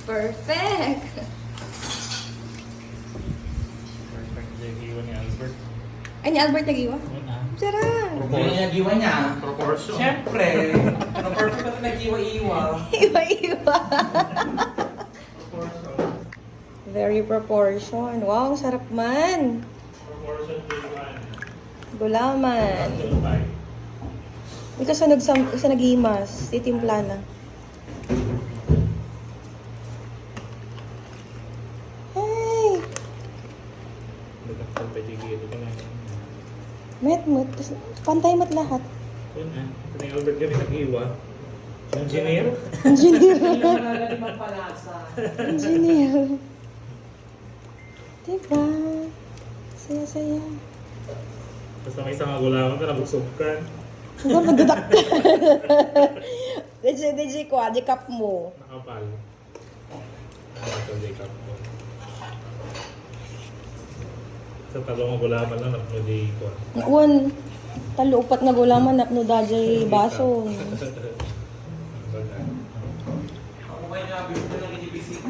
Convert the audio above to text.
Perfect! Perfect. Nag-iwan ni Albert. Ay, ni Albert nag-iwa? Yun ah. Sarap! Hindi niya nag-iwa niya. Proportion. Siyempre. Perfect na nag-iwa-iwa. Iwa-iwa! Proportion. Very proportion. Wow, ang sarap man! Proportion to one. Gulaman. To five. Ikaw sa nag-imas, titimpla na. Hey! Nagkakal pa digil ka lang. Met. Pantay mat lahat. Yun ah. Ito ni Albert kami nag-iwa. Engineer. Engineer. Hindi naman natin magpalasa. Engineer. Diba? Saya-saya. Basta may isang agulaman ka, nabusog ka. Huwag magdudak ka. DJ ko, adikap mo. Nakapal. Nakapal Jacob ko. Sa talong agulaman lang, napnudi ko. Uwan, talo upat na gulaman, napno dajay baso. Ako kayo nga, bibig ko lang inibisik.